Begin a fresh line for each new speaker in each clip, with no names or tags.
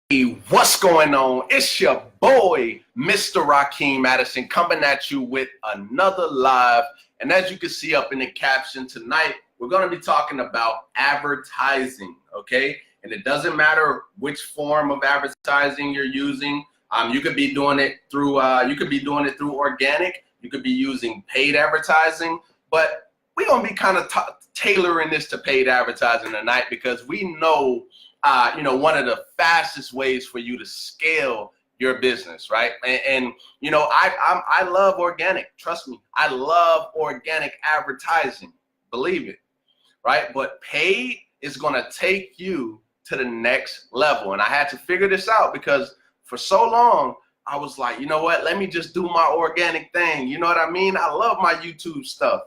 Hey, what's going on? It's your boy, Mr. Rakeem Addison, coming at you with another live. And as you can see up in the caption tonight, we're going to be talking about advertising, okay? And it doesn't matter which form of advertising you're using. You could be doing it through organic. You could be using paid advertising, but we're going to be kind of tailoring this to paid advertising tonight because we know one of the fastest ways for you to scale your business, right? And I love organic. Trust me, I love organic advertising. Believe it, right? But paid is going to take you to the next level. And I had to figure this out because for so long, I was like, you know what? Let me just do my organic thing. You know what I mean? I love my YouTube stuff.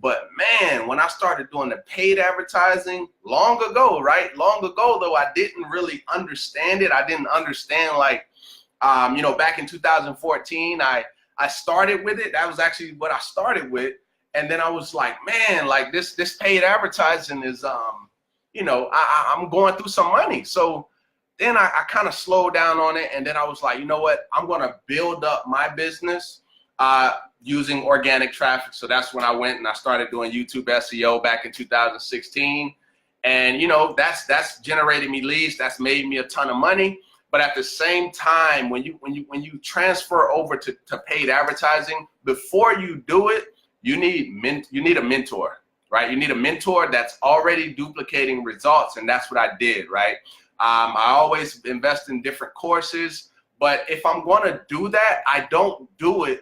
But man, when I started doing the paid advertising long ago, right? Long ago, though, I didn't really understand it. I didn't understand back in 2014, I started with it. That was actually what I started with. And then I was like, man, like this paid advertising is, I'm going through some money. So then I kind of slowed down on it. And then I was like, you know what? I'm going to build up my business using organic traffic. So that's when I went and I started doing YouTube SEO back in 2016. And that's generated me leads. That's made me a ton of money. But at the same time, when you transfer over to paid advertising, before you do it, you need a mentor, right? You need a mentor that's already duplicating results, and that's what I did, right? I always invest in different courses, but if I'm going to do that, I don't do it.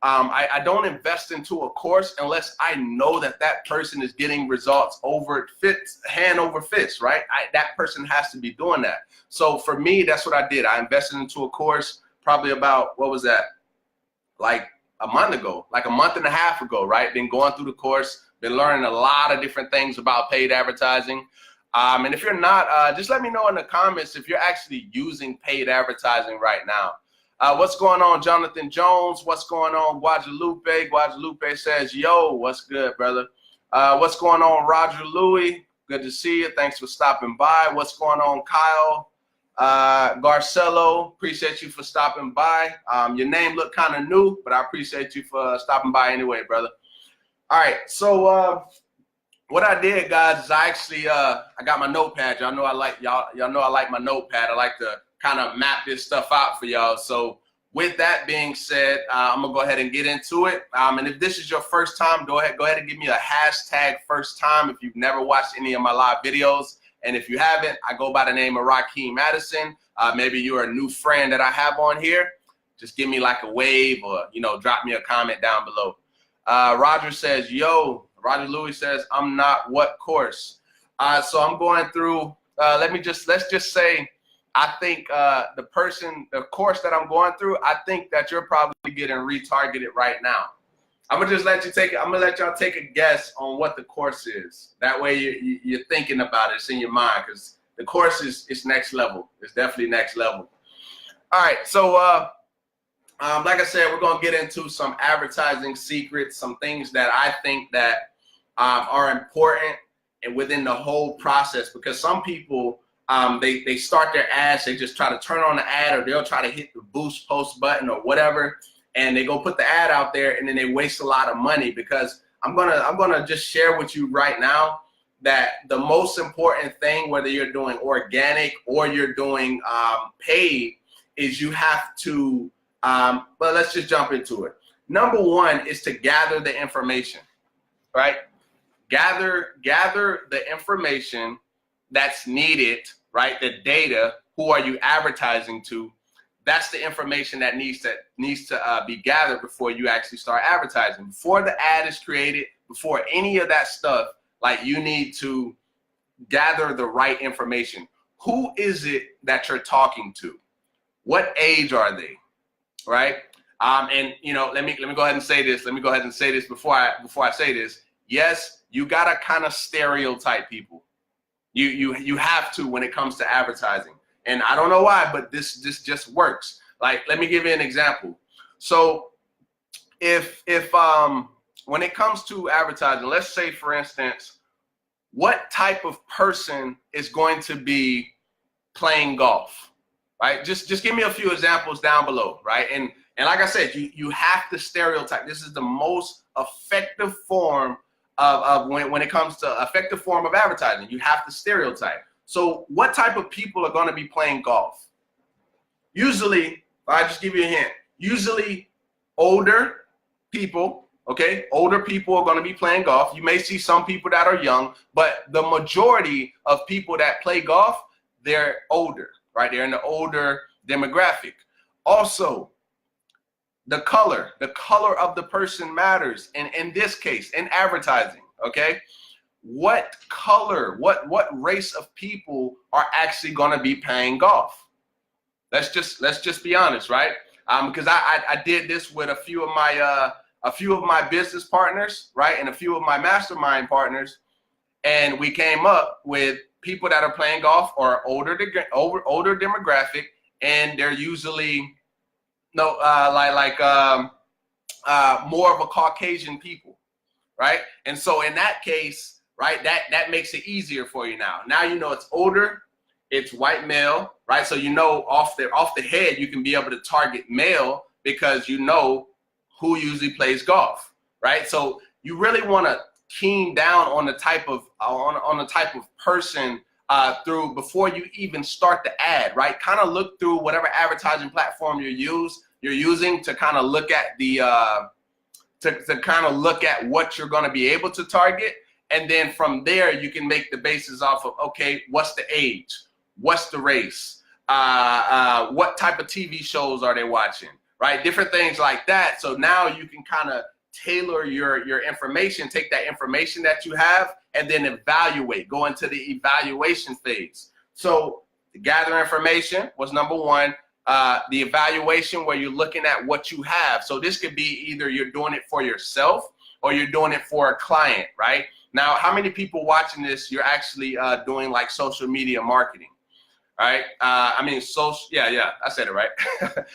I don't invest into a course unless I know that person is getting results hand over fist, right? That person has to be doing that. So for me, that's what I did. I invested into a course probably about, what was that? Like a month and a half ago, right? Been going through the course, been learning a lot of different things about paid advertising. And if you're not, just let me know in the comments if you're actually using paid advertising right now. What's going on, Jonathan Jones? What's going on, Guadalupe? Guadalupe says, yo, what's good, brother? What's going on, Roger Louie? Good to see you. Thanks for stopping by. What's going on, Kyle? Garcello, appreciate you for stopping by. Your name looked kind of new, but I appreciate you for stopping by anyway, brother. All right, so what I did, guys, is I got my notepad. Y'all know I like my notepad. I like to kind of map this stuff out for y'all. So with that being said, I'm gonna go ahead and get into it. And if this is your first time, go ahead and give me a hashtag first time if you've never watched any of my live videos. And if you haven't, I go by the name of Rakeem Addison. Maybe you're a new friend that I have on here. Just give me like a wave or, drop me a comment down below. Roger says, yo, Roger Louis says, I'm not what course? So I'm going through, let's just say, I think the course that I'm going through, I think that you're probably getting retargeted right now. I'm gonna let y'all take a guess on what the course is. That way you're thinking about it, it's in your mind, because the course is next level. It's definitely next level. All right, so like I said, we're gonna get into some advertising secrets, some things that I think that are important and within the whole process, because some people, they start their ads, they just try to turn on the ad, or they'll try to hit the boost post button or whatever, and they go put the ad out there, and then they waste a lot of money. Because I'm gonna just share with you right now that the most important thing, whether you're doing organic or you're doing paid, is you have to, well, let's just jump into it. Number one is to gather the information, right? Gather the information that's needed, right? The data. Who are you advertising to? That's the information that needs to be gathered before you actually start advertising. Before the ad is created, before any of that stuff, like, you need to gather the right information. Who is it that you're talking to? What age are they, right? And let me go ahead and say this. Let me go ahead and say this before I say this. Yes, you gotta kind of stereotype people. You have to when it comes to advertising. And I don't know why, but this just works. Like, let me give you an example. So if when it comes to advertising, let's say, for instance, what type of person is going to be playing golf? right? Just give me a few examples down below, right? And like I said, you have to stereotype. This is the most effective form of when it comes to effective form of advertising. You have to stereotype. So what type of people are going to be playing golf? Usually, I'll just give you a hint. Usually older people, okay? Older people are going to be playing golf. You may see some people that are young, but the majority of people that play golf, they're older, right? They're in the older demographic. Also, the color of the person matters. And in this case, in advertising, okay? What color, what race of people are actually going to be playing golf? Let's just be honest, right? Because I did this with a few of my business partners, right, and a few of my mastermind partners, and we came up with people that are playing golf or older demographic, and they're usually more of a Caucasian people, right? And so in that case, right, that makes it easier for you now. Now you know it's older. It's white male, right? So you know off the head you can be able to target male because you know who usually plays golf, right? So you really want to keen down on the type of person through before you even start the ad, right? Kind of look through whatever advertising platform you're using to kind of look at the to kind of look at what you're going to be able to target, and then from there you can make the basis off of, okay, what's the age? What's the race? What type of TV shows are they watching? Right? Different things like that. So now you can kind of tailor your information, take that information that you have, and then evaluate, go into the evaluation phase. So the gather information was number one. The evaluation where you're looking at what you have. So this could be either you're doing it for yourself or you're doing it for a client, right? Now, how many people watching this, you're actually doing like social media marketing? Right? I said it right.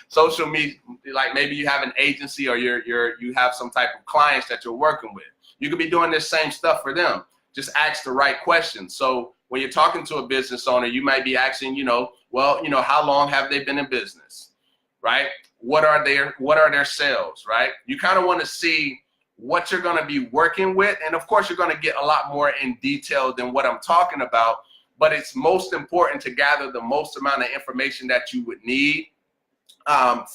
Social media, like maybe you have an agency or you have some type of clients that you're working with. You could be doing this same stuff for them. Just ask the right questions. So when you're talking to a business owner, you might be asking, how long have they been in business? Right? What are their sales, right? You kind of want to see what you're going to be working with. And of course, you're going to get a lot more in detail than what I'm talking about. But it's most important to gather the most amount of information that you would need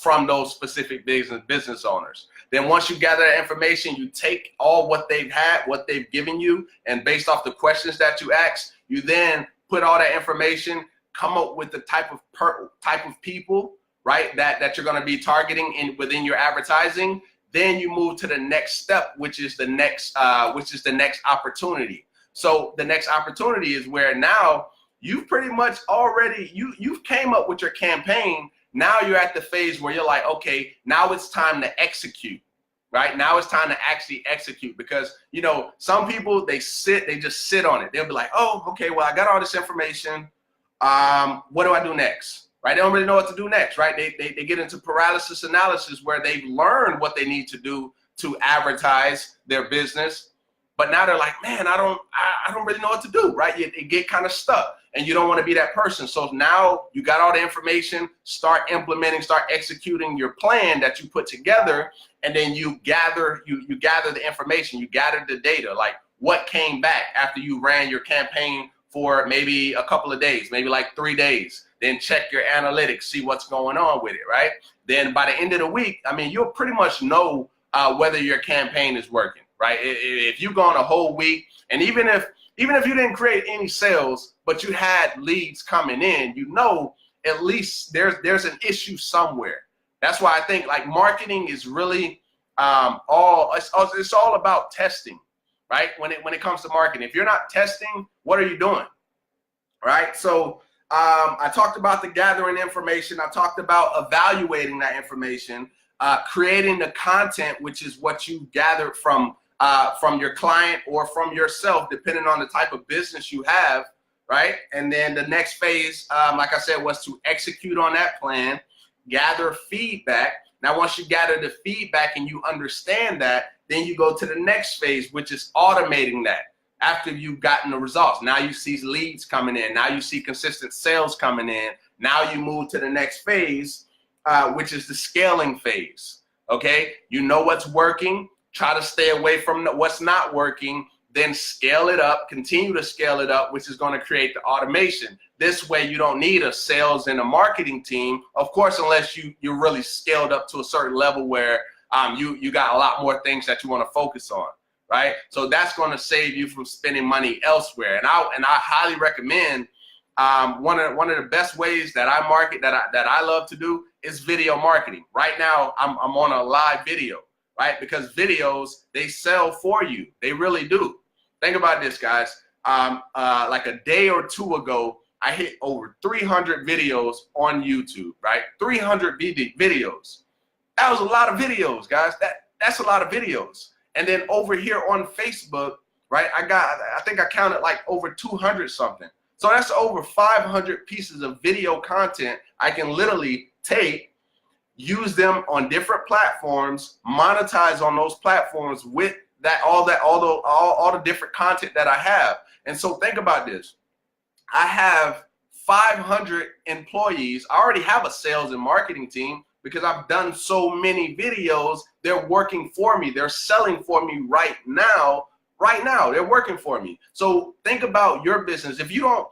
from those specific business owners. Then once you gather that information, you take all what they've had, what they've given you, and based off the questions that you ask, you then put all that information, come up with the type of people, right, that you're going to be targeting within your advertising. Then you move to the next step, which is the next opportunity. So the next opportunity is where now you've pretty much already, you've came up with your campaign. Now you're at the phase where you're like, okay, now it's time to execute, right? Now it's time to actually execute because, some people, they just sit on it. They'll be like, oh, okay, well, I got all this information. What do I do next? Right? They don't really know what to do next, right? They get into paralysis analysis where they've learned what they need to do to advertise their business. But now they're like, man, I don't really know what to do, right? You get kind of stuck, and you don't want to be that person. So now you got all the information, start implementing, start executing your plan that you put together, and then you gather the information, you gather the data, like what came back after you ran your campaign for maybe a couple of days, maybe like 3 days. Then check your analytics, see what's going on with it, right? Then by the end of the week, you'll pretty much know whether your campaign is working. Right? If you've gone a whole week, and even if you didn't create any sales, but you had leads coming in, at least there's an issue somewhere. That's why I think like marketing is really it's all about testing, right? When it comes to marketing, if you're not testing, what are you doing? Right? So I talked about the gathering information. I talked about evaluating that information, creating the content, which is what you gathered from your client or from yourself, depending on the type of business you have, right? And then the next phase, like I said, was to execute on that plan, gather feedback. Now, once you gather the feedback and you understand that, then you go to the next phase, which is automating that. After you've gotten the results, now you see leads coming in. Now you see consistent sales coming in. Now you move to the next phase, which is the scaling phase. Okay, you know what's working, try to stay away from what's not working, then scale it up, continue to scale it up, which is going to create the automation. This way you don't need a sales and a marketing team, of course, unless you're really scaled up to a certain level where you got a lot more things that you want to focus on, right? So that's going to save you from spending money elsewhere. And I highly recommend one of the best ways that I market, that I love to do, is video marketing. Right now I'm on a live video, right? Because videos, they sell for you. They really do. Think about this, guys. Like a day or two ago, I hit over 300 videos on YouTube, right? 300 videos. That was a lot of videos, guys. That's a lot of videos. And then over here on Facebook, right, I think I counted like over 200 something. So that's over 500 pieces of video content I can literally take, use them on different platforms, monetize on those platforms with all the different content that I have. And so think about this. I have 500 employees. I already have a sales and marketing team because I've done so many videos. They're working for me. They're selling for me right now. Right now, they're working for me. So think about your business. If you don't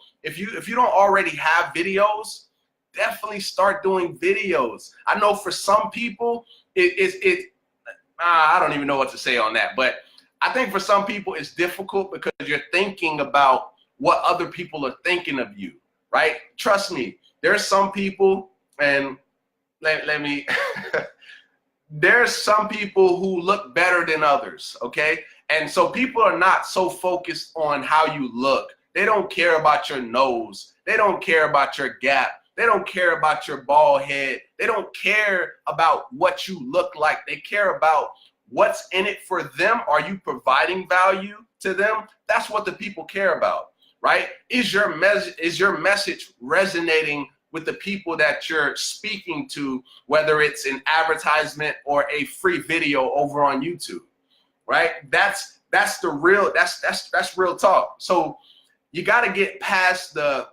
already have videos, definitely start doing videos. I know for some people, I don't even know what to say on that, but I think for some people it's difficult because you're thinking about what other people are thinking of you, right? Trust me, there's some people, and let me, there's some people who look better than others, okay? And so people are not so focused on how you look. They don't care about your nose. They don't care about your gap. They don't care about your bald head. They don't care about what you look like. They care about what's in it for them. Are you providing value to them? That's what the people care about, right? Is your message resonating with the people that you're speaking to, whether it's an advertisement or a free video over on YouTube, right? That's real talk. So you got to get past the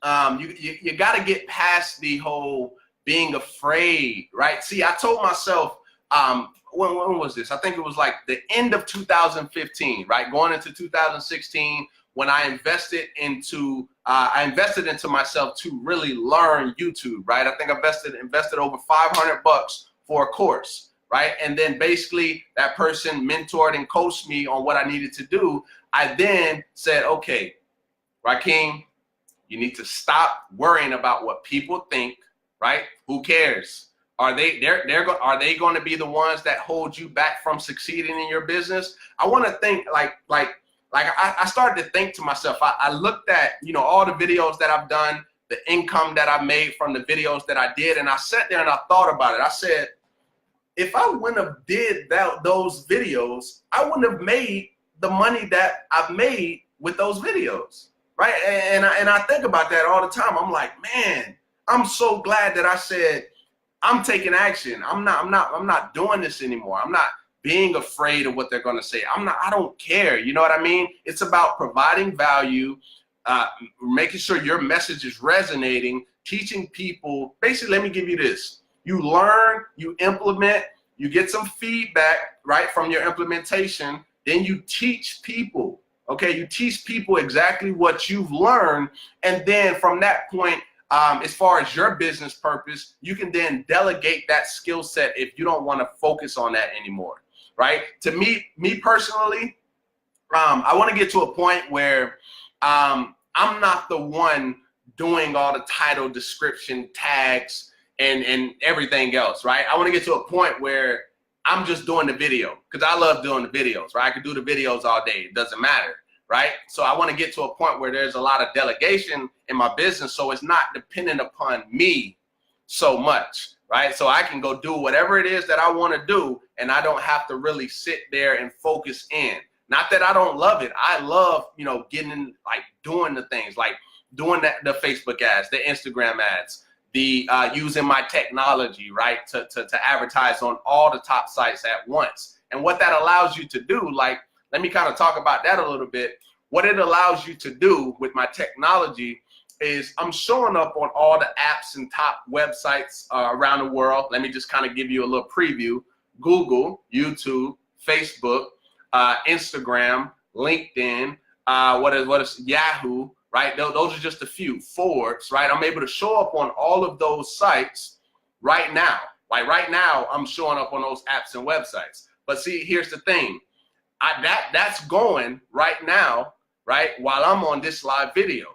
you got to get past the whole being afraid, right? See, I told myself, when was this? I think it was like the end of 2015, right? Going into 2016, when I invested into myself to really learn YouTube, right? I think I invested over $500 for a course, right? And then basically that person mentored and coached me on what I needed to do. I then said, okay, Rakeem, you need to stop worrying about what people think, right? Who cares? Are they going to be the ones that hold you back from succeeding in your business? I want to think like I started to think to myself. I looked at, all the videos that I've done, the income that I made from the videos that I did, and I sat there and I thought about it. I said, if I wouldn't have did those videos, I wouldn't have made the money that I've made with those videos, right? And I think about that all the time. I'm like, man, I'm so glad that I said, I'm taking action. I'm not doing this anymore. I'm not being afraid of what they're going to say. I don't care. You know what I mean? It's about providing value, making sure your message is resonating, teaching people. Basically, let me give you this. You learn, you implement, you get some feedback, right, from your implementation. Then you teach people, okay? You teach people exactly what you've learned. And then from that point, as far as your business purpose, you can then delegate that skill set if you don't want to focus on that anymore, right? To me personally, I want to get to a point where I'm not the one doing all the title, description, tags, and everything else, right? I want to get to a point where I'm just doing the video because I love doing the videos, right? I can do the videos all day. It doesn't matter, right? So I want to get to a point where there's a lot of delegation in my business, so it's not dependent upon me so much, right? So I can go do whatever it is that I want to do, and I don't have to really sit there and focus in. Not that I don't love it. I love, getting in, like doing the things, like doing the Facebook ads, the Instagram ads, the using my technology, right, to advertise on all the top sites at once. And what that allows you to do, like, let me kind of talk about that a little bit. What it allows you to do with my technology is I'm showing up on all the apps and top websites around the world. Let me just kind of give you a little preview. Google, YouTube, Facebook, Instagram, LinkedIn, what is Yahoo, right? Those are just a few. Forbes, right? I'm able to show up on all of those sites right now. Like right now, I'm showing up on those apps and websites. But see, here's the thing. That's going right now, right, while I'm on this live video.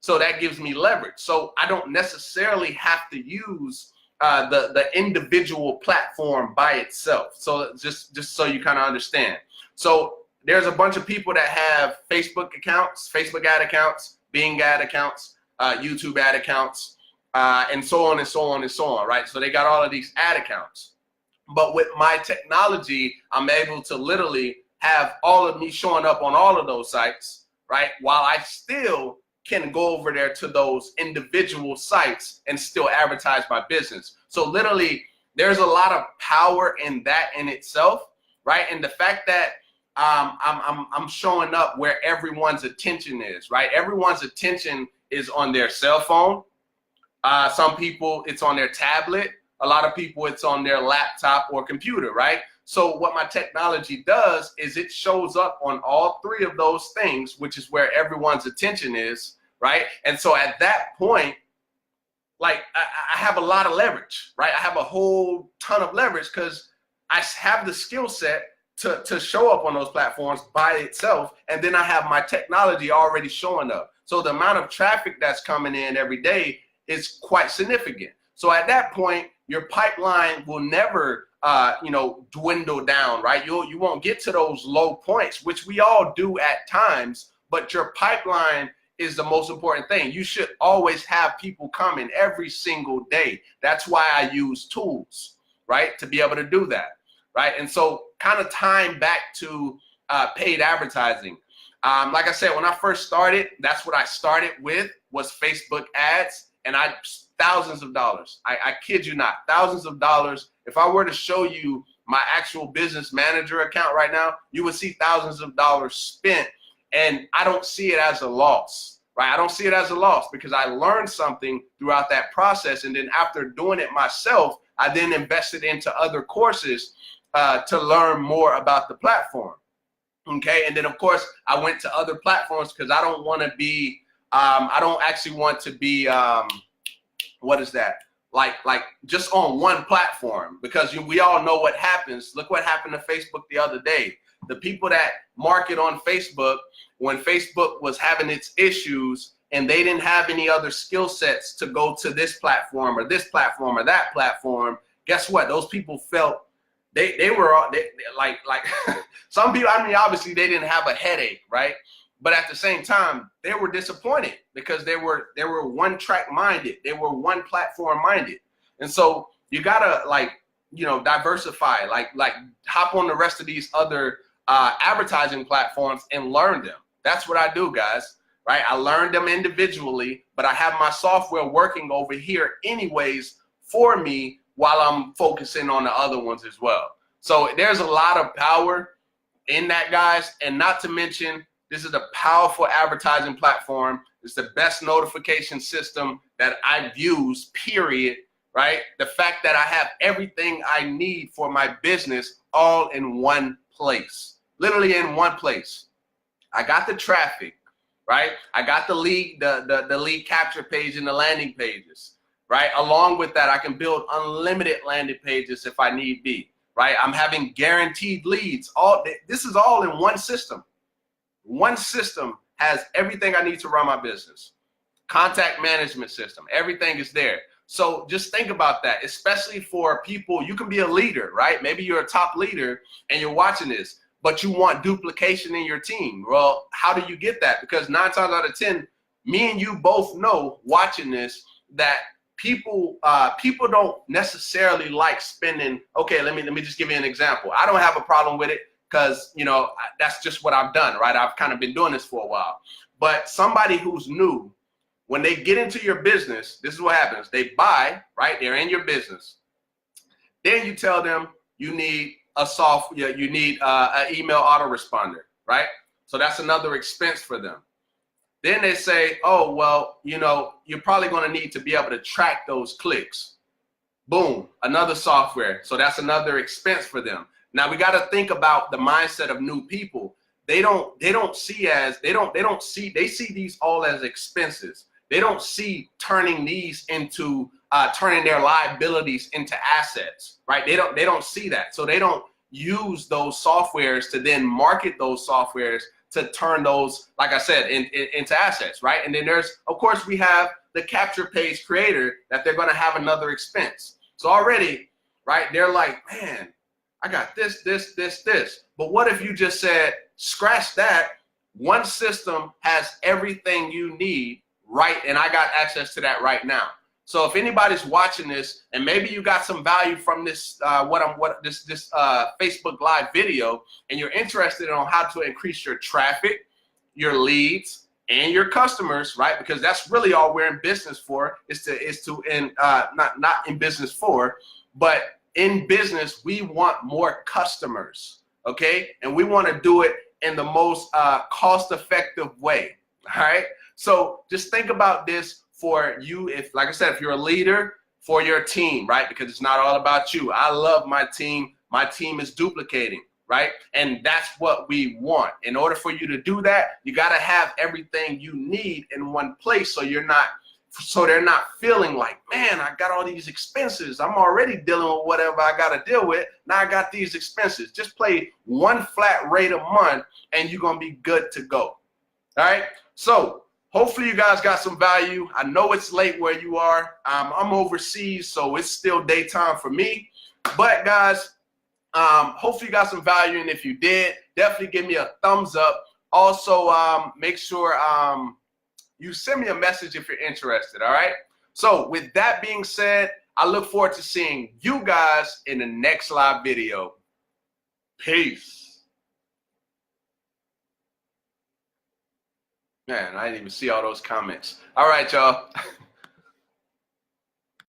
So that gives me leverage. So I don't necessarily have to use the individual platform by itself. So just so you kind of understand. So there's a bunch of people that have Facebook accounts, Facebook ad accounts, Bing ad accounts, YouTube ad accounts, and so on and so on and so on, right? So they got all of these ad accounts. But with my technology, I'm able to literally have all of me showing up on all of those sites, right? While I still can go over there to those individual sites and still advertise my business. So literally, there's a lot of power in that in itself, right? And the fact that I'm showing up where everyone's attention is, right? Everyone's attention is on their cell phone. Some people, it's on their tablet. A lot of people, it's on their laptop or computer, right? So what my technology does is it shows up on all three of those things, which is where everyone's attention is, right? And so at that point, like I have a lot of leverage, right? I have a whole ton of leverage because I have the skill set to show up on those platforms by itself. And then I have my technology already showing up. So the amount of traffic that's coming in every day is quite significant. So at that point, your pipeline will never, dwindle down, right? You won't get to those low points, which we all do at times, but your pipeline is the most important thing. You should always have people coming every single day. That's why I use tools, right? To be able to do that, right? And so kind of tying back to paid advertising. Like I said, when I first started, that's what I started with was Facebook ads, and thousands of dollars. I kid you not, thousands of dollars. If I were to show you my actual business manager account right now, you would see thousands of dollars spent, and I don't see it as a loss, right? I don't see it as a loss because I learned something throughout that process, and then after doing it myself, I then invested into other courses to learn more about the platform, okay? And then, of course, I went to other platforms because I don't want to be, I don't actually want to be, what is that? Like just on one platform, because we all know what happens. Look what happened to Facebook the other day. The people that market on Facebook, when Facebook was having its issues and they didn't have any other skill sets to go to this platform or this platform or that platform, guess what? Those people felt they were like some people, I mean, obviously they didn't have a headache, right? But at the same time, they were disappointed because they were one track minded. They were one platform minded. And so you gotta diversify, like hop on the rest of these other advertising platforms and learn them. That's what I do, guys, right? I learned them individually, but I have my software working over here anyways for me while I'm focusing on the other ones as well. So there's a lot of power in that, guys. And not to mention, this is a powerful advertising platform. It's the best notification system that I've used, period, right? The fact that I have everything I need for my business all in one place, literally in one place. I got the traffic, right? I got the lead, the lead capture page and the landing pages, right? Along with that, I can build unlimited landing pages if I need be, right? I'm having guaranteed leads. This is all in one system. One system has everything I need to run my business. Contact management system, everything is there. So just think about that, especially for people. You can be a leader, right? Maybe you're a top leader and you're watching this, but you want duplication in your team. Well, how do you get that? Because 9 times out of 10, me and you both know watching this that people don't necessarily like spending. Okay, let me just give you an example. I don't have a problem with it, because that's just what I've done, right? I've kind of been doing this for a while. But somebody who's new, when they get into your business, this is what happens. They buy, right? They're in your business. Then you tell them you need an email autoresponder, right? So that's another expense for them. Then they say, oh, well, you know, you're probably going to need to be able to track those clicks. Boom, another software. So that's another expense for them. Now we got to think about the mindset of new people. They see these all as expenses. They don't see turning these into turning their liabilities into assets, right? They don't see that. So they don't use those softwares to then market those softwares to turn those, like I said, into assets, right? And then there's, of course, we have the capture page creator that they're going to have another expense. So already, right, they're like, man, I got this. But what if you just said, scratch that, one system has everything you need, right? And I got access to that right now. So if anybody's watching this and maybe you got some value from this this Facebook Live video, and you're interested on how to increase your traffic, your leads, and your customers, right? Because that's really all we're in business for, not in business for, but in business, we want more customers, okay? And we want to do it in the most cost-effective way, all right? So just think about this for you, if, like I said, if you're a leader, for your team, right? Because it's not all about you. I love my team. My team is duplicating, right? And that's what we want. In order for you to do that, you got to have everything you need in one place, so they're not feeling like, man, I got all these expenses. I'm already dealing with whatever I got to deal with. Now I got these expenses. Just pay one flat rate a month and you're going to be good to go. All right. So hopefully you guys got some value. I know it's late where you are. I'm overseas, so it's still daytime for me. But guys, hopefully you got some value. And if you did, definitely give me a thumbs up. Also, make sure you send me a message if you're interested, all right? So with that being said, I look forward to seeing you guys in the next live video. Peace. Man, I didn't even see all those comments. All right, y'all.